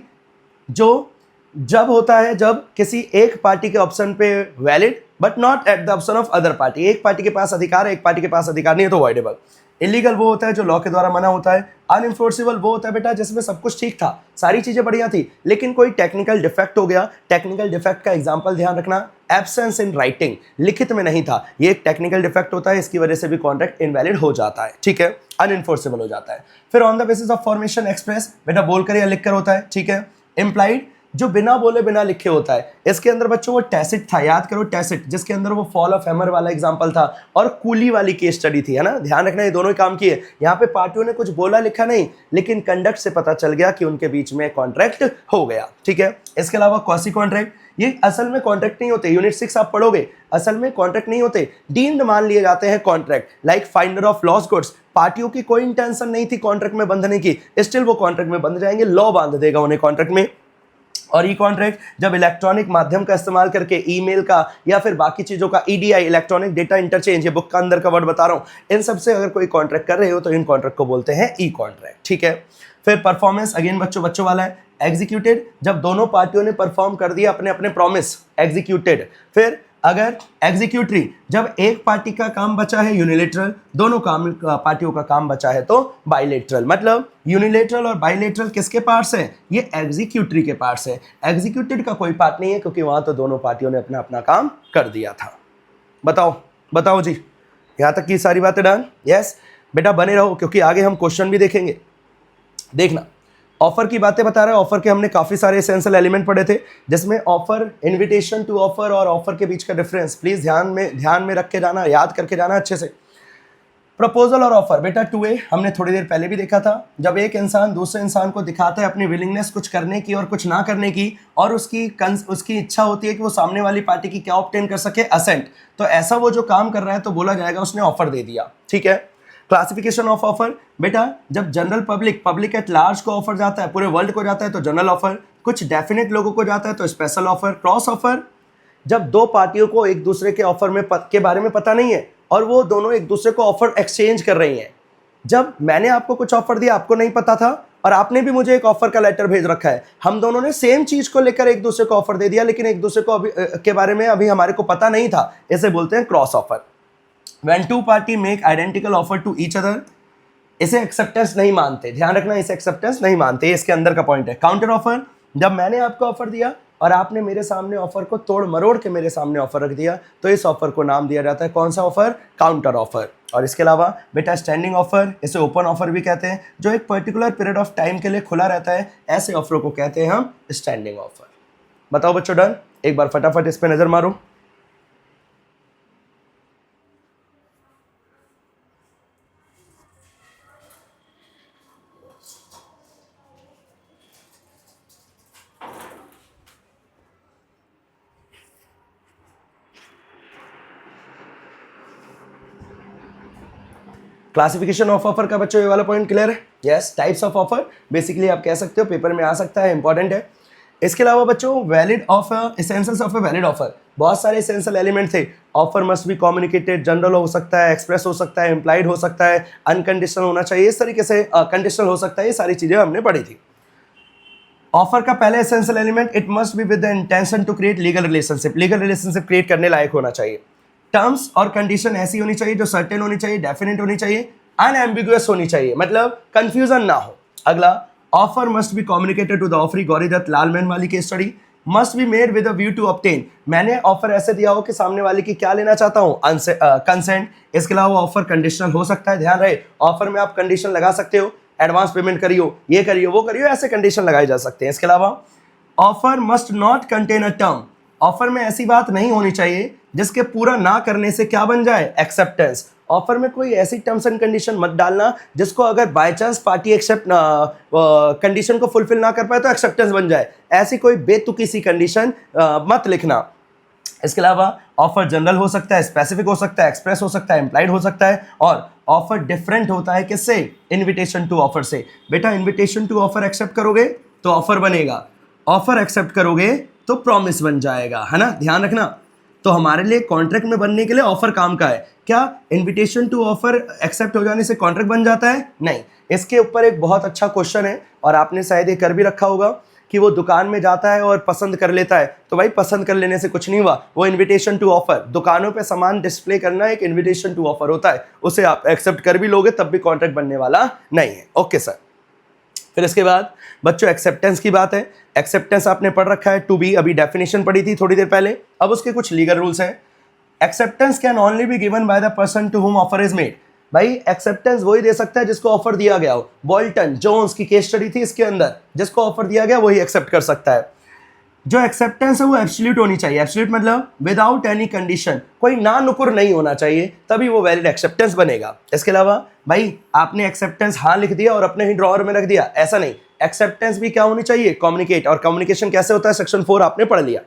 A: जो जब होता है जब किसी एक पार्टी के ऑप्शन पे valid but not at the option of other party, एक पार्टी के पास अधिकार है, एक पार्टी के पास अधिकार नहीं है, तो वॉइडेबल। इलीगल वो होता है जो लॉ के द्वारा मना होता है। अनइन्फोर्सेबल वो होता है बेटा जिसमें सब कुछ ठीक था, सारी चीजें बढ़िया थी, लेकिन कोई टेक्निकल डिफेक्ट हो गया। टेक्निकल डिफेक्ट का एग्जांपल ध्यान रखना, एब्सेंस इन राइटिंग, लिखित में नहीं था, ये एक टेक्निकल डिफेक्ट होता है, इसकी वजह से भी कॉन्ट्रैक्ट इनवैलिड हो जाता है। ठीक है, अनइन्फोर्सेबल हो जाता है। फिर on the basis of formation express, बेटा बोलकर या लिखकर होता है। ठीक है, इम्प्लाइड जो बिना बोले बिना लिखे होता है, इसके अंदर बच्चों वो टैसिट था, याद करो टैसिट, जिसके अंदर वो फॉल ऑफ हैमर वाला एग्जांपल था और कूली वाली केस स्टडी थी, है ना, ध्यान रखना, ये दोनों ही काम किए। यहाँ पे पार्टियों ने कुछ बोला लिखा नहीं, लेकिन कंडक्ट से पता चल गया कि उनके बीच में कॉन्ट्रैक्ट हो गया। ठीक है, इसके अलावा क्वासी कॉन्ट्रैक्ट, ये असल में कॉन्ट्रैक्ट नहीं होते, यूनिट 6 आप पढ़ोगे, असल में कॉन्ट्रैक्ट नहीं होते, डीम्ड मान लिए जाते हैं contract, like finder of loss goods. पार्टियों की कोई इंटेंशन नहीं थी कॉन्ट्रैक्ट में बंधने की, स्टिल वो कॉन्ट्रैक्ट में बंध जाएंगे, लॉ बांध देगा उन्हें कॉन्ट्रैक्ट में। और ई कॉन्ट्रैक्ट जब इलेक्ट्रॉनिक माध्यम का इस्तेमाल करके ईमेल का या फिर बाकी चीजों का ईडीआई, इलेक्ट्रॉनिक डेटा इंटरचेंज, ये बुक का अंदर का वर्ड बता रहा हूं, इन सब से अगर कोई कॉन्ट्रैक्ट कर रहे हो तो इन कॉन्ट्रैक्ट को बोलते हैं ई कॉन्ट्रैक्ट। ठीक है, फिर परफॉर्मेंस अगेन बच्चों वाला है। एग्जीक्यूटेड जब दोनों पार्टियों ने परफॉर्म कर दिया अपने अपने प्रॉमिस, एग्जीक्यूटेड। फिर अगर एग्जीक्यूटरी जब एक पार्टी का काम बचा है यूनिलेटरल, दोनों काम पार्टियों का काम बचा है तो बाइलेटरल। मतलब यूनिलेटरल और बाइलेटरल किसके पार्ट्स हैं, ये एग्जीक्यूटरी के पार्ट्स हैं, एग्जीक्यूटेड का कोई पार्ट नहीं है, क्योंकि वहां तो दोनों पार्टियों ने अपना अपना काम कर दिया था। बताओ जी, यहां तक की सारी बातें डन। यस बेटा, बने रहो क्योंकि आगे हम क्वेश्चन भी देखेंगे। देखना, ऑफर की बातें बता रहे हैं, ऑफर के हमने काफी सारे एसेंशियल एलिमेंट पढ़े थे, जिसमें ऑफर, इनविटेशन टू ऑफर और ऑफर के बीच का डिफरेंस प्लीज ध्यान में रख के जाना, याद करके जाना अच्छे से। प्रपोजल और ऑफर बेटा 2A हमने थोड़ी देर पहले भी देखा था, जब एक इंसान दूसरे इंसान को दिखाता है अपनी विलिंगनेस कुछ करने की और कुछ ना करने की, और उसकी इच्छा होती है कि वो सामने वाली पार्टी की क्या ऑब्टेन कर सके, असेंट, तो ऐसा वो जो काम कर रहा है तो बोला जाएगा उसने ऑफर दे दिया। ठीक है, क्लासिफिकेशन ऑफ ऑफर बेटा जब जनरल पब्लिक एट लार्ज को ऑफर जाता है, पूरे वर्ल्ड को जाता है तो जनरल ऑफर, कुछ डेफिनेट लोगों को जाता है तो स्पेशल ऑफर। क्रॉस ऑफर जब दो पार्टियों को एक दूसरे के ऑफर में के बारे में पता नहीं है और वो दोनों एक दूसरे को ऑफर एक्सचेंज कर रही हैं। जब मैंने आपको कुछ ऑफर दिया, आपको नहीं पता था, और आपने भी मुझे एक ऑफर का लेटर भेज रखा है, हम दोनों ने सेम चीज को लेकर एक दूसरे को ऑफर दे दिया, लेकिन एक दूसरे को अभी के बारे में अभी हमारे को पता नहीं था, इसे बोलते हैं cross offer. When two party make identical offer to each other, इसे एक्सेप्टेंस नहीं मानते, ध्यान रखना, इसे एक्सेप्टेंस नहीं मानते, इसके अंदर का पॉइंट है। काउंटर ऑफर जब मैंने आपको ऑफर दिया और आपने मेरे सामने ऑफर को तोड़ मरोड़ के मेरे सामने ऑफर रख दिया, तो इस ऑफर को नाम दिया जाता है कौन सा ऑफर, काउंटर ऑफर। और इसके अलावा बेटा स्टैंडिंग ऑफर, इसे ओपन ऑफर भी कहते हैं, जो एक पर्टिकुलर पीरियड ऑफ टाइम के लिए खुला रहता है, ऐसे ऑफर को कहते हैं हम स्टैंडिंग ऑफर। बताओ बच्चों, डन? एक बार फटाफट इस पर नजर मारो। क्लासिफिकेशन ऑफ ऑफर का बच्चों ये वाला पॉइंट क्लियर है? Yes, types of offer basically आप कह सकते हो, पेपर में आ सकता है, इंपॉर्टेंट है। इसके अलावा बच्चों valid offer, essentials of a valid offer, बहुत सारे एसेंशियल एलिमेंट थे। Offer must be communicated, general हो सकता है, एक्सप्रेस हो सकता है, इम्प्लाइड हो सकता है, अनकंडीशनल होना चाहिए, इस तरीके से कंडीशनल हो सकता है, ये सारी चीजें हमने पढ़ी थी। ऑफर का पहले essential element, it must be with the intention to create legal relationship, legal relationship create करने लायक होना चाहिए। टर्म्स और कंडीशन ऐसी होनी चाहिए जो सर्टेन होनी चाहिए, डेफिनेट होनी चाहिए, अनएम्बिगुअस होनी चाहिए, मतलब कंफ्यूजन ना हो। अगला, offer must be communicated to the offeree, Gauri Datt Lalman वाली case study. Must be made with a view to obtain, मैंने ऑफर ऐसे दिया हो कि सामने वाले की क्या लेना चाहता हूँ, कंसेंट। इसके अलावा ऑफर कंडीशनल हो सकता है, ध्यान रहे ऑफर में आप कंडीशन लगा सकते हो, एडवांस पेमेंट करियो, ये करियो, वो करियो, ऐसे कंडीशन लगाए जा सकते हैं। इसके अलावा offer must not contain a term, offer में ऐसी बात नहीं होनी चाहिए जिसके पूरा ना करने से क्या बन जाए, एक्सेप्टेंस। ऑफर में कोई ऐसी टर्म्स एंड कंडीशन मत डालना जिसको अगर by chance party accept condition को फुलफिल ना कर पाए तो एक्सेप्टेंस बन जाए, ऐसी कोई बेतुकी सी कंडीशन मत लिखना। इसके अलावा ऑफर जनरल हो सकता है, स्पेसिफिक हो सकता है, एक्सप्रेस हो सकता है, इम्प्लाइड हो सकता है, और ऑफर डिफरेंट होता है किससे, इन्विटेशन टू ऑफर से। बेटा इन्विटेशन टू ऑफर एक्सेप्ट करोगे तो ऑफर बनेगा, ऑफर एक्सेप्ट करोगे तो प्रॉमिस बन जाएगा, है ना, ध्यान रखना। तो हमारे लिए कॉन्ट्रैक्ट में बनने के लिए ऑफर काम का है, क्या इन्विटेशन टू ऑफर एक्सेप्ट हो जाने से कॉन्ट्रैक्ट बन जाता है? नहीं। इसके ऊपर एक बहुत अच्छा क्वेश्चन है और आपने शायद ये कर भी रखा होगा कि वो दुकान में जाता है और पसंद कर लेता है, तो भाई पसंद कर लेने से कुछ नहीं हुआ, वो इन्विटेशन टू ऑफर, दुकानों पे सामान डिस्प्ले करना एक इन्विटेशन टू ऑफर होता है, उसे आप एक्सेप्ट कर भी लोगे तब भी कॉन्ट्रैक्ट बनने वाला नहीं है। Okay sir. फिर इसके बाद बच्चों एक्सेप्टेंस की बात है। एक्सेप्टेंस आपने पढ़ रखा है, टू बी अभी डेफिनेशन पढ़ी थी थोड़ी देर पहले, अब उसके कुछ लीगल रूल्स हैं। Acceptance can only be given by the person to whom offer is made, भाई एक्सेप्टेंस वही दे सकता है जिसको ऑफर दिया गया हो। बोल्टन जोन्स की केस स्टडी थी, इसके अंदर जिसको ऑफर दिया गया वही एक्सेप्ट कर सकता है। जो एक्सेप्टेंस है वो एब्सोल्यूट होनी चाहिए, एब्सोल्यूट मतलब विदाउट एनी कंडीशन, कोई ना नुकुर नहीं होना चाहिए, तभी वो वैलिड एक्सेप्टेंस बनेगा। इसके अलावा भाई आपने एक्सेप्टेंस हाँ लिख दिया और अपने ही ड्रॉअर में रख दिया, ऐसा नहीं, एक्सेप्टेंस भी क्या होनी चाहिए, कम्युनिकेट, और कम्युनिकेशन कैसे होता है सेक्शन 4 आपने पढ़ लिया।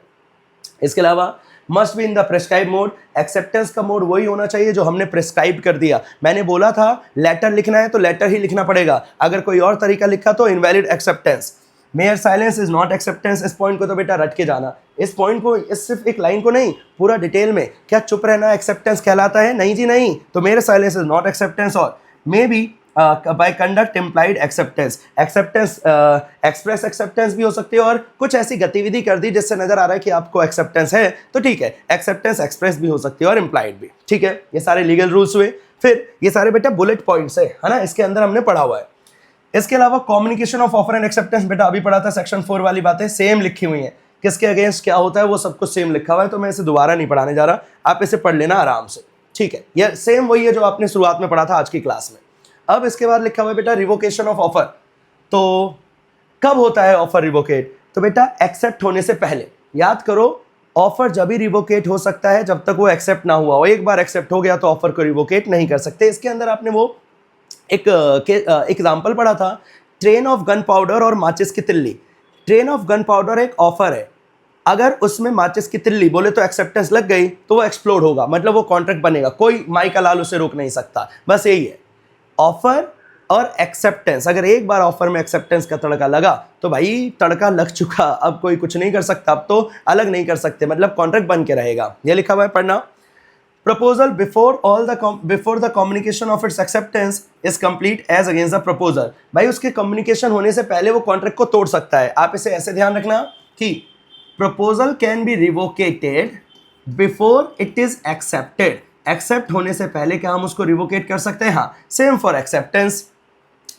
A: इसके अलावा must be in the prescribe mode, acceptance का मोड वही होना चाहिए जो हमने प्रेस्क्राइब कर दिया। मैंने बोला था लेटर लिखना है तो लेटर ही लिखना पड़ेगा, अगर कोई और तरीका लिखा तो invalid acceptance. Mayor silence is not acceptance, इस पॉइंट को तो बेटा रट के जाना, इस पॉइंट को, इस सिर्फ एक लाइन को नहीं, पूरा डिटेल में, क्या चुप रहना एक्सेप्टेंस कहलाता है? नहीं जी नहीं, तो mere silence is not acceptance. Or may be by conduct implied acceptance, acceptance express acceptance भी हो सकती है, और कुछ ऐसी गतिविधि कर दी जिससे नजर आ रहा है कि आपको एक्सेप्टेंस है तो ठीक है, एक्सेप्टेंस एक्सप्रेस भी हो सकती है और इम्प्लाइड भी, ठीक है। ये सारे लीगल रूल्स हुए। फिर ये सारे बेटा बुलेट पॉइंट्स है ना, इसके अंदर हमने पढ़ा हुआ है। इसके अलावा communication of offer and acceptance, बेटा अभी पढ़ा था, सेक्शन 4 वाली बातें सेम लिखी हुई हैं, किसके अगेंस्ट क्या होता है वो सब कुछ सेम लिखा हुआ है, तो मैं इसे दोबारा नहीं पढ़ाने जा रहा, आप इसे पढ़ लेना आराम से, ठीक है। ये सेम वही है जो आपने शुरुआत में पढ़ा था आज की क्लास में। अब इसके बाद लिखा हुआ है बेटा रिवोकेशन ऑफ ऑफर, तो कब होता है ऑफर रिवोकेट? तो बेटा एक्सेप्ट होने से पहले, याद करो ऑफर जब भी रिवोकेट हो सकता है जब तक वो एक्सेप्ट ना हुआ हो, एक बार एक्सेप्ट हो गया तो ऑफर को रिवोकेट नहीं कर सकते। इसके अंदर आपने वो एक एग्जाम्पल पढ़ा था, ट्रेन ऑफ गन पाउडर और माचिस की तिल्ली। ट्रेन ऑफ गन पाउडर एक ऑफर है, अगर उसमें माचिस की तिल्ली बोले तो एक्सेप्टेंस लग गई तो वो एक्सप्लोड होगा, मतलब वो कॉन्ट्रैक्ट बनेगा, कोई माई का लाल उसे रोक नहीं सकता, बस यही है। ऑफर और एक्सेप्टेंस, अगर एक बार ऑफर में एक्सेप्टेंस का तड़का लगा तो भाई तड़का लग चुका, अब कोई कुछ नहीं कर सकता, अब तो अलग नहीं कर सकते, मतलब कॉन्ट्रैक्ट बन के रहेगा। ये लिखा हुआ है, पढ़ना। Proposal before the communication of its acceptance is complete as against the proposal, भाई उसके कम्युनिकेशन होने से पहले वो कॉन्ट्रैक्ट को तोड़ सकता है। आप इसे ऐसे ध्यान रखना कि proposal can be revoked before it is accepted, accept होने से पहले क्या हम उसको रिवोकेट कर सकते हैं? हाँ, सेम फॉर एक्सेप्टेंस।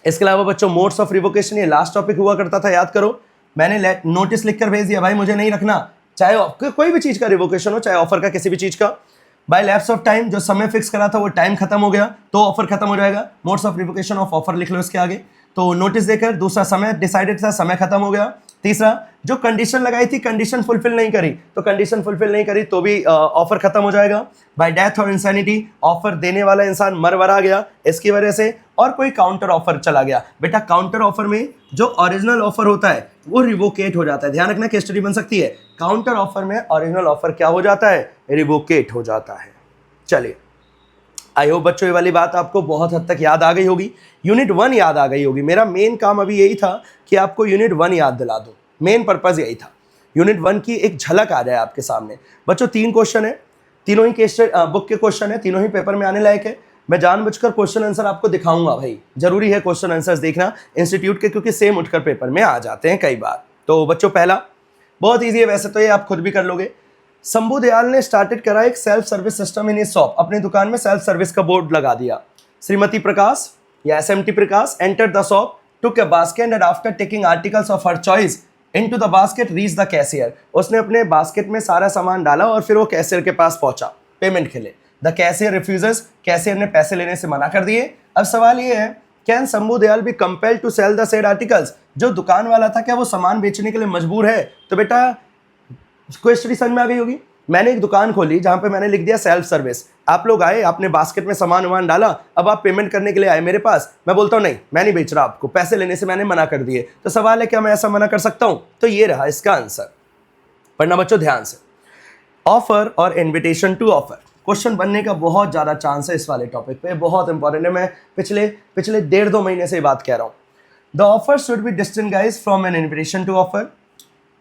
A: इसके अलावा बच्चों मोड्स ऑफ रिवोकेशन, ये लास्ट टॉपिक हुआ करता था, याद करो, मैंने नोटिस लिखकर भेज दिया, भाई मुझे नहीं रखना, चाहे कोई भी चीज का रिवोकेशन हो, चाहे ऑफर का किसी भी चीज का। बाय लैप्स ऑफ टाइम, जो समय फिक्स करा था वो टाइम खत्म हो गया तो ऑफर खत्म हो जाएगा, modes of revocation of offer लिख लो इसके आगे। तो नोटिस देकर, दूसरा समय डिसाइडेड था, समय खत्म हो गया। तीसरा, जो कंडीशन लगाई थी कंडीशन फुलफिल नहीं करी, तो कंडीशन फुलफिल नहीं करी तो भी ऑफर खत्म हो जाएगा। बाय डेथ और इंसैनिटी, ऑफर देने वाला इंसान मर वरा गया इसकी वजह से, और कोई काउंटर ऑफर चला गया। बेटा काउंटर ऑफर में जो ओरिजिनल ऑफर होता है वो रिवोकेट हो जाता है, ध्यान रखना, केस स्टडी बन सकती है। काउंटर ऑफर में ओरिजिनल ऑफर क्या हो जाता है? रिवोकेट हो जाता है। चलिए आई होप बच्चों ये वाली बात आपको बहुत हद तक याद आ गई होगी, यूनिट 1 याद आ गई होगी। मेरा मेन काम अभी यही था कि आपको यूनिट 1 याद दिला दूँ, मेन पर्पज़ यही था, यूनिट 1 की एक झलक आ जाए आपके सामने। बच्चों 3 क्वेश्चन है, तीनों ही बुक के क्वेश्चन है, तीनों ही पेपर में आने लायक है। मैं जानबूझकर क्वेश्चन आंसर आपको दिखाऊंगा भाई, जरूरी है क्वेश्चन आंसर्स देखना इंस्टीट्यूट के, क्योंकि सेम उठकर पेपर में आ जाते हैं कई बार। तो बच्चों पहला बहुत ईजी है, वैसे तो ये आप खुद भी कर लोगे। शंभू दयाल ने स्टार्टेड करा एक self service system in his shop, अपनी दुकान में सेल्फ सर्विस का बोर्ड लगा दिया। श्रीमती प्रकाश या SMT Prakash enter the shop, took a basket and after taking articles of her choice into the basket reach the cashier. उसने अपने बास्केट में सारा सामान डाला और फिर वो कैशियर के पास पहुंचा पेमेंट के लिए। द कैशियर रिफ्यूजेस, कैशियर ने पैसे लेने से मना कर दिए। अब सवाल ये है, can Shambhu Dayal be compelled to sell the said articles, जो दुकान वाला था क्या वो सामान बेचने के लिए मजबूर है? तो बेटा क्वेश्चन समझ में आ गई होगी। मैंने एक दुकान खोली जहां पे मैंने लिख दिया सेल्फ सर्विस, आप लोग आए, आपने बास्केट में सामान वामान डाला, अब आप पेमेंट करने के लिए आए मेरे पास, मैं बोलता हूं नहीं मैं नहीं बेच रहा आपको, पैसे लेने से मैंने मना कर दिए। तो सवाल है क्या मैं ऐसा मना कर सकता हूं? तो ये रहा इसका आंसर। पढ़ना बच्चों ध्यान से। ऑफर और इन्विटेशन टू ऑफर क्वेश्चन बनने का बहुत ज़्यादा चांस है इस वाले टॉपिक पे, बहुत इंपॉर्टेंट है। मैं पिछले 1.5-2 महीने से ये बात कह रहा हूँ। The offer should be distinguished from an invitation to offer.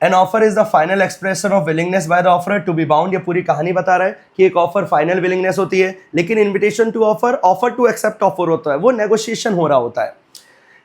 A: An offer is the final expression of willingness by the offer to be bound. ये पूरी कहानी बता रहा है कि एक ऑफर फाइनल विलिंगनेस होती है, लेकिन invitation to offer, offer to accept offer होता है, वो नेगोशिएशन हो रहा होता है।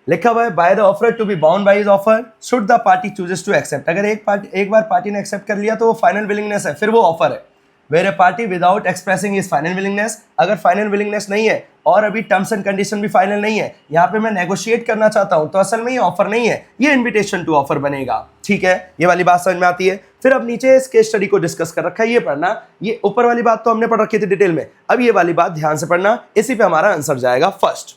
A: लिखा हुआ है by the offer to be bound by his offer should the party chooses to accept. अगर एक बार पार्टी ने एक्सेप्ट कर लिया तो वो फाइनल विलिंगनेस है, फिर वो ऑफर है। Where a party without expressing is final willingness, अगर फाइनल विलिंगनेस नहीं है और अभी टर्म्स एंड कंडीशन भी फाइनल नहीं है, यहाँ पे मैं नेगोशिएट करना चाहता हूँ, तो असल में ये ऑफर नहीं है, ये इन्विटेशन टू ऑफर बनेगा। ठीक है, ये वाली बात समझ में आती है। फिर अब नीचे इस केस स्टडी को डिस्कस कर रखा है, ये पढ़ना। ये ऊपर वाली बात तो हमने पढ़ रखी थी डिटेल में, अब ये वाली बात ध्यान से पढ़ना, इसी पे हमारा आंसर जाएगा। First,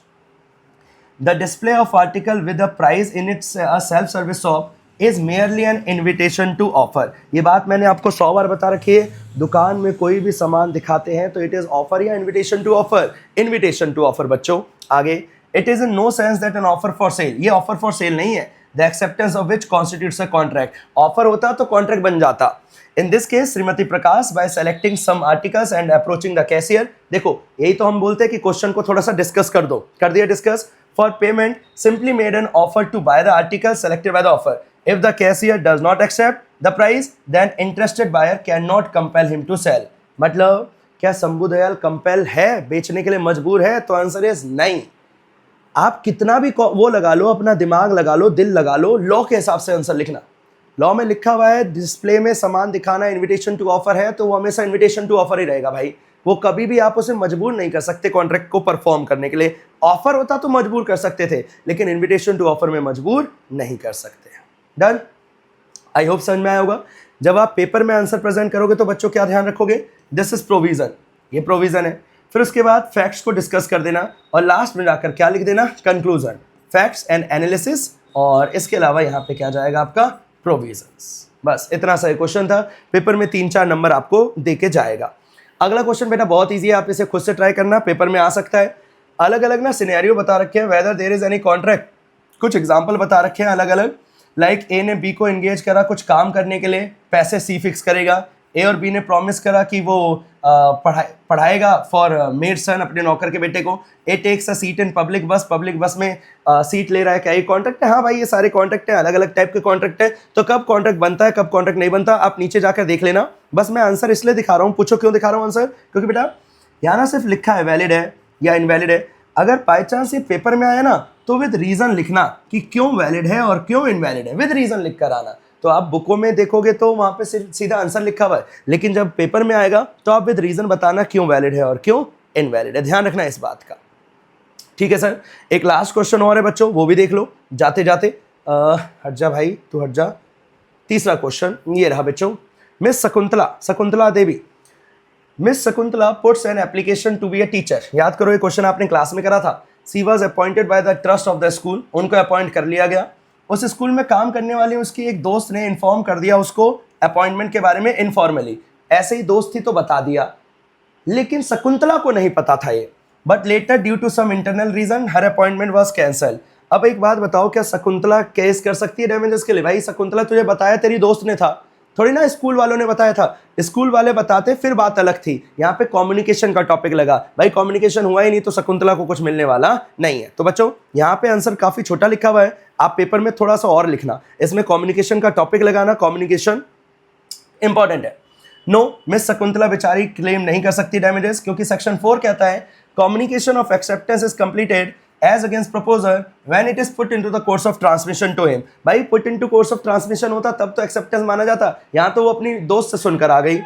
A: the display of article with the price in its self service shop is merely an invitation to offer. ये बात मैंने आपको 100 बार बता रखी है, दुकान में कोई भी सामान दिखाते हैं तो इट इज ऑफर या invitation to offer? Invitation to offer. बच्चों आगे, it is in no sense that an offer for sale, ये ऑफर फॉर सेल नहीं है। The acceptance of which constitutes a contract, offer होता तो कॉन्ट्रैक्ट बन जाता। In this case Shrimati Prakash by selecting some articles and approaching the cashier, देखो यही तो हम बोलते हैं कि क्वेश्चन को थोड़ा सा डिस्कस कर दो, कर दिया discuss. For payment simply made an offer to buy the article selected by the offer. If the cashier does not accept the price, then interested buyer cannot compel him to sell. मतलब क्या Shambhu Dayal compel है, बेचने के लिए मजबूर है? तो answer is नहीं। आप कितना भी वो लगा लो, अपना दिमाग लगा लो, दिल लगा लो, लॉ के हिसाब से आंसर लिखना। लॉ में लिखा हुआ है डिस्प्ले में सामान दिखाना इन्विटेशन टू ऑफर है, तो वो हमेशा इन्विटेशन टू ऑफर ही रहेगा भाई। वो कभी भी आप उसे मजबूर नहीं कर सकते कॉन्ट्रैक्ट को परफॉर्म करने के लिए। ऑफर होता तो मजबूर कर सकते थे, लेकिन इन्विटेशन टू ऑफर में मजबूर नहीं कर सकते। डन, आई होप समझ में आया होगा। जब आप पेपर में आंसर प्रेजेंट करोगे तो बच्चों क्या ध्यान रखोगे? दिस इज प्रोविजन, ये प्रोविजन है। फिर उसके बाद फैक्ट्स को डिस्कस कर देना और लास्ट में जाकर क्या लिख देना? कंक्लूजन, फैक्ट्स एंड एनालिसिस, और इसके अलावा यहाँ पे क्या जाएगा आपका? प्रोविजंस। बस इतना सा क्वेश्चन था, पेपर में 3-4 नंबर आपको दे के जाएगा। अगला क्वेश्चन बेटा बहुत ईजी है, आप इसे खुद से ट्राई करना, पेपर में आ सकता है। अलग अलग ना सिनेरियो बता रखे हैं, whether there is any contract, कुछ एग्जाम्पल बता रखे हैं अलग अलग। लाइक ए ने बी को एंगेज करा कुछ काम करने के लिए, पैसे सी फिक्स करेगा। ए और बी ने प्रॉमिस करा कि वो पढ़ाएगा फॉर मेड सन, अपने नौकर के बेटे को। A takes a seat in public bus, public bus में सीट ले रहा है। क्या ये कॉन्ट्रैक्ट है? हाँ भाई, ये सारे कॉन्ट्रैक्ट है, अलग अलग टाइप के कॉन्ट्रैक्ट है। तो कब कॉन्ट्रैक्ट बनता है, कब कॉन्ट्रैक्ट नहीं बनता, आप नीचे जाकर देख लेना। बस मैं आंसर इसलिए दिखा रहा हूँ, पूछो क्यों दिखा रहा हूँ आंसर? क्योंकि बेटा यहाँ ना सिर्फ लिखा है वैलिड है या इनवैलिड है, अगर बाई चांस ये पेपर में आया ना तो विद रीजन लिखना कि क्यों वैलिड है और क्यों इनवैलिड है, विद रीजन लिख कर आना। तो आप बुकों में देखोगे तो वहां पे सीधा आंसर लिखा हुआ है, लेकिन जब पेपर में आएगा तो आप विद रीजन बताना क्यों वैलिड है और क्यों इनवैलिड है, ध्यान रखना इस बात का। ठीक है सर, एक लास्ट क्वेश्चन और है बच्चों, वो भी देख लो जाते जाते। हट जा भाई, तू हट जा। तीसरा क्वेश्चन ये रहा बच्चों, miss Shakuntala Devi, miss Shakuntala puts an application to be a teacher. याद करो ये क्वेश्चन आपने क्लास में करा था। She was appointed by the trust of the school, उनको अपॉइंट कर लिया गया। उस स्कूल में काम करने वाली उसकी एक दोस्त ने इन्फॉर्म कर दिया उसको अपॉइंटमेंट के बारे में इनफॉर्मली, ऐसे ही दोस्त थी तो बता दिया, लेकिन शकुंतला को नहीं पता था ये। But later due to some internal reason her appointment was cancel. अब एक बात बताओ, क्या शकुंतला केस कर सकती है डैमेजेस के लिए? भाई शकुंतला तुझे बताया तेरी दोस्त ने था, थोड़ी ना स्कूल वालों ने बताया था, स्कूल वाले बताते फिर बात अलग थी, यहाँ पे कम्युनिकेशन का टॉपिक लगा, भाई कम्युनिकेशन हुआ ही नहीं तो शकुंतला को कुछ मिलने वाला नहीं है। तो बच्चों यहाँ पे आंसर काफ़ी छोटा लिखा हुआ है, आप पेपर में थोड़ा सा और लिखना, इसमें कम्युनिकेशन का टॉपिक लगाना, कम्युनिकेशन इंपॉर्टेंट है। नो, मिस शकुंतला बेचारी क्लेम नहीं कर सकती डैमेजेस, क्योंकि सेक्शन 4 कहता है communication of acceptance is completed as against proposer when it is put into the course of transmission to him. भाई put into course of transmission होता तब तो एक्सेप्टेंस माना जाता, यहाँ तो वो अपनी दोस्त से सुनकर आ गई।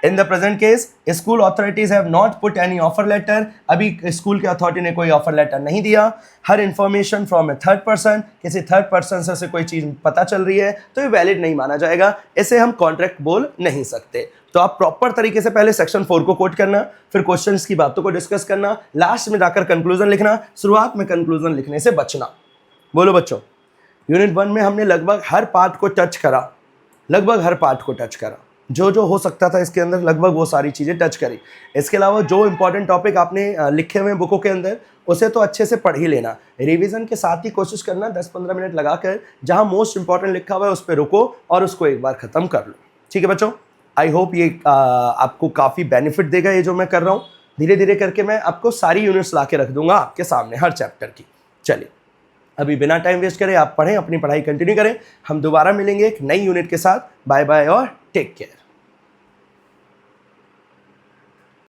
A: In the present case school authorities have not put any offer letter, अभी स्कूल के अथॉरिटी ने कोई ऑफर लेटर नहीं दिया। हर information from a third person, किसी थर्ड पर्सन से कोई चीज़ पता चल रही है तो ये वैलिड नहीं माना जाएगा, इसे हम कॉन्ट्रैक्ट बोल नहीं सकते। तो आप प्रॉपर तरीके से पहले सेक्शन 4 को कोट करना, फिर क्वेश्चंस की बातों को डिस्कस करना, लास्ट में जाकर कंक्लूजन लिखना, शुरुआत में कंक्लूजन लिखने से बचना। बोलो बच्चों, यूनिट 1 में हमने लगभग हर पार्ट को टच करा, लगभग हर पार्ट को टच करा, जो जो हो सकता था इसके अंदर लगभग वो सारी चीज़ें टच करी। इसके अलावा जो इंपॉर्टेंट टॉपिक आपने लिखे हुए हैं बुकों के अंदर उसे तो अच्छे से पढ़ ही लेना, रिवीजन के साथ ही कोशिश करना 10-15 मिनट लगाकर जहां मोस्ट इंपॉर्टेंट लिखा हुआ है उस पर रुको और उसको एक बार ख़त्म कर लो। ठीक है बच्चों, आई होप ये आपको काफ़ी बेनिफिट देगा ये जो मैं कर रहा हूँ। धीरे धीरे करके मैं आपको सारी यूनिट्स ला के रख दूंगा आपके सामने हर चैप्टर की। चलिए अभी बिना टाइम वेस्ट करें आप पढ़ें, अपनी पढ़ाई कंटिन्यू करें, हम दोबारा मिलेंगे एक नई यूनिट के साथ। बाय बाय और टेक केयर।